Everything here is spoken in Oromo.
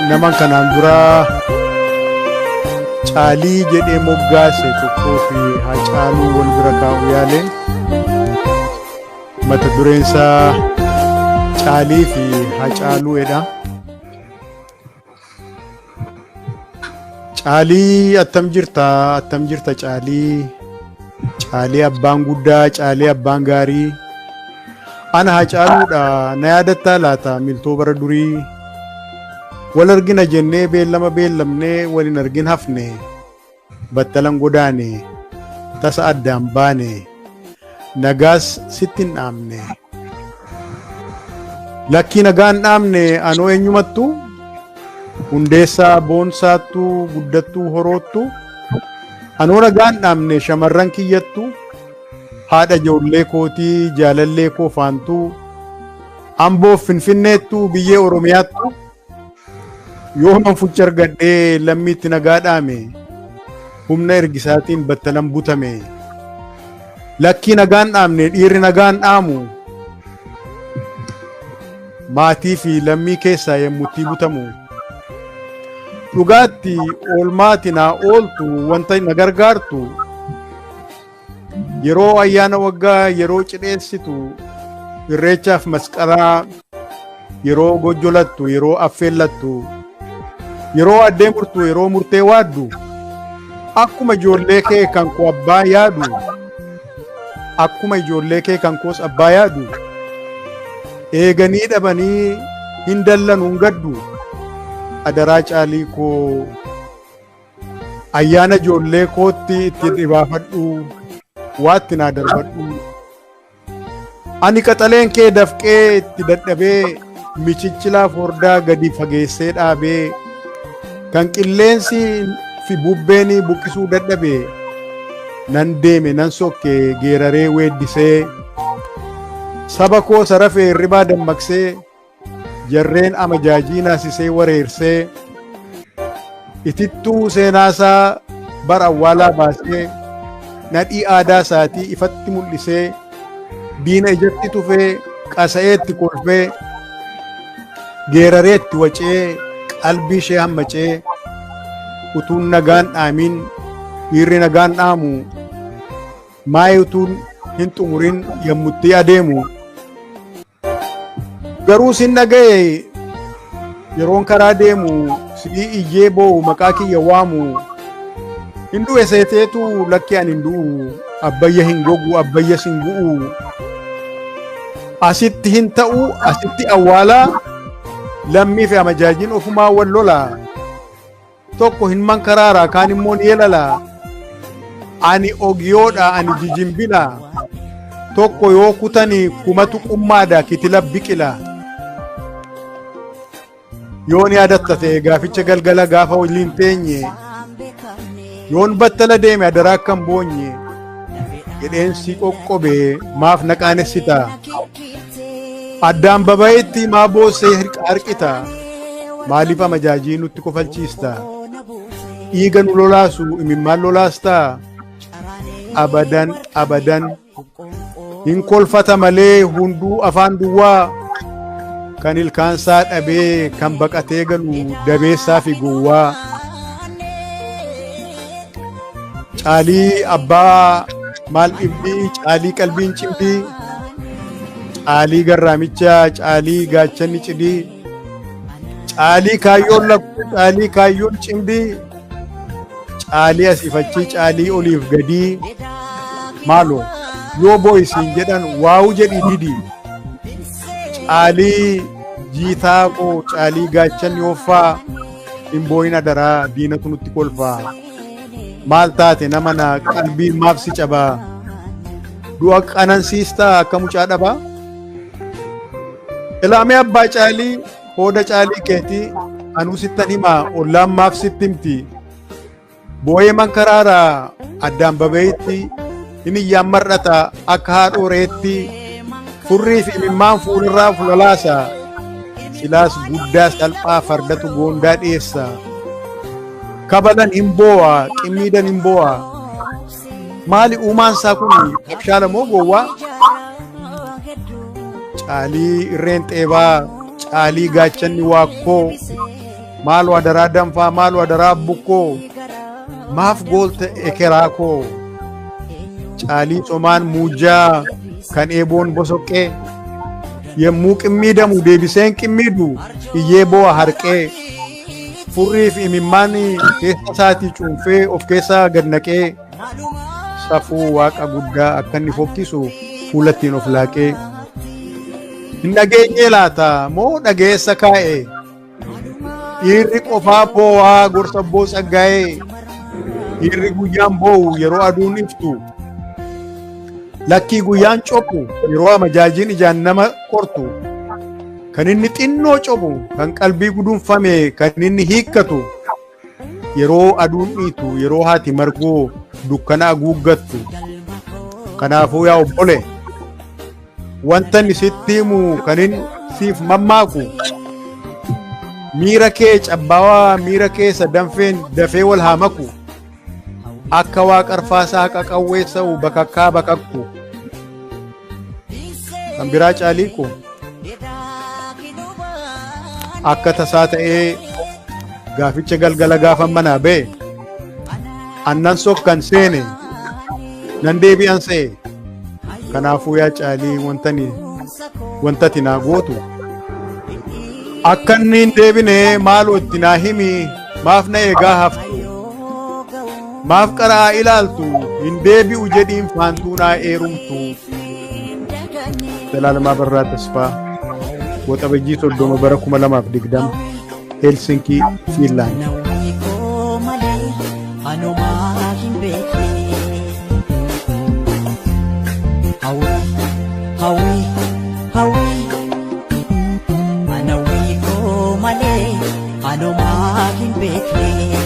naman kanaan dura Caalii jedhee moggaase tokkoo fi Haacaaluu wal bira kaa'u yaale mata dureen isaa Caalii fi Haacaaluudha. Caalii attam jirta Caalii? Caalii abbaan guddaa, Caalii abbaan gaarii. Ana Haacaaluudha na yaadattaa laata miltoo bara durii. Wal argina jennee beellamnee walin argin hafne. Battalan godaane tasa addaan baane nagaas sittin dhaamne. Lakkii nagaan dhaamne anoo eenyumattu hundeessaa boonsaattu guddattu horoottu anoo nagaan dhaamne shamarran kiyyattu haadha ijoollee kootii jaalallee koo faantu Amboof Finfinneettu biyyee Oromiyaattu yooman fucha argadhee lammiitti nagaa dhaame humna ergisaatiin battalan butame. Lakkii nagaan dhaamne dhiirri nagaan dhaamu maatii fi lammii keessaa yemmutti butamu. Dhugaatti oolmaati naa ooltu wanta na gargaartu yeroo ayyaana waggaa yeroo cidheessitu irreechaaf masqalaa yeroo gojjolattu yeroo affeellattu yeroo addee murtu yeroo murtee waaddu akkuma ijoollee kee kan koo abbaa yaadu akkuma ijoollee kee kan koos abbaa yaadu eeganii dhabanii hin dallanu hin gaddu adaraa Caalii koo ayyaana ijoollee kootti itti dhibaafadhu waatti naa darbadhu. Ani qaxaleen kee dafqee itti dadhabee michichilaa fordaa gadi fageessee dhaabee kan qilleensi fi bubbeen buqqisuu dadhabee nan deeme nan sokke geeraree weeddisee saba koo sarafee hirribaa dammaqsee jarreen amajaajii naasisee wareersee itittuu seenaasaa bara awwaalaa baasee nadhii aadaa isaatii ifatti mul'isee diina ijatti tufee qasa'eetti kolfee geerareetti wacee qalbii ishee hammacee utuun nagaan dhaamin dhiirri nagaan dhaamu maayii utuun hin xumurin yemmutti adeemu. Garuu sin dhaga'e yeroon karaa deemu si'ii iyyee boo'u maqaa kiyya waamu hin du'e seeteetu lakki ani hin du'u abbayya hin gogu abbayya sin bu'u asitti hin ta'u asitti awwaalaa lammii fi amajaajiin ofumaa wal lolaa tokko hin mankaraaraa kaan immoo ni yelalaa ani ogiyoodha ani jijimbila tokko yoo kutani kumatu qummaadha kitila biqila. Yoon yaadatta ta'e gaaficha galgala gaafa waliin teenye yoon battala deeme adaraa akkan boonye jedheen si qoqqobe maaf naqaanessita addaan babayetti maa boossee harqita maaliif amajaajii nutti kofalchiista dhiiga nu lolaasu imimmaan lolaastaa abadan hin kolfata malee hunduu afaan duwwaa kan ilkaansaa dhabee kan baqatee galu dabeessaa fi gowwaa. Caalii abbaa maal dhibbii Caalii qalbiin cimdii Caalii garraamichaa Caalii gaachanni cidii Caalii kaayyoon lakku Caalii kaayyoon cimdii Caalii asiifachii Caalii oliif gadii maaloo yoo boo'isiin jedhan waa'u jedhii didii Caalii jiitaa koo Caalii gaachanni hoffaa hin boo'in adaraa diinatu nutti kolfaa maal taate nama na qalbiin maaf si cabaa du'a qanansiistaa akka mucaa dhabaa ilaamee abbaa Caalii hooda Caalii keetii anuu sittan himaa ollaan maaf sitti himti boo'ee mankaraaraa addaan babayetti inni iyyaan mar'ata akka haadhoo reetti furrii fi imimmaan fuulirraa fulalaasa silaas guddaa salphaa fardatu goondaa dhiyeessa kabalan hin boo'a qimmiidan hin boo'a maali uumaan isaa kun abshaala moo gowwaa Caalii irreen xeebaa Caalii gaachanni waakkoo maal wadaraa danfaa maal wadaraa bukkoo maaf goolte ekeraa koo caalii somaan muujjaa kan eeboon bosoqqee yemmuu qimmiidamu deebiseen qimmiidu iyyee boo'a harqee furriif imimmaan keessa isaatii cuunfee of keessaa gad naqee safuu waaqa guddaa akka inni fokkisu fuulattiin of laaqee hin dhageenyee laata moo dhageessa kaa'e dhiirri qofaa boo'aa gorsa boo saggaa'ee dhiirri guyyaan boo'u yeroo aduun iftu lakkii guyyaan cophu yeroo amajaajiin ijaan nama qortu kan inni xinnoo cophu kan qalbii gudunfame kan inni hiikkatu yeroo aduun dhiitu yeroo haati margoo dukkana aguuggattu kanaafuu yaa obbole wanta inni sitti himu kan inni siif mammaaku miira kee cabbaawaa miira keessa danfeen dafee wal haa maku akka waaqa arfaasaa haqa qawweessa'u bakakkaa bakakku kan biraa caalii ko akka tasaa ta'ee gaaficha galgala gaafan manaa ba'e annan sokkan seene nan deebi'an se'e kanaafuu yaa caalii wantati naa gootu akka inni hin deebine maaloo itti naa himi maaf na eegaa haftu maaf qaraa ilaaltu hin deebi'u jedhiin faantuu naa eerumtu Zalaalama Abarraa Tasfaa waxabajjii 30 bara 2020 Helsinkii Fiinlaand Ano ma hin bekne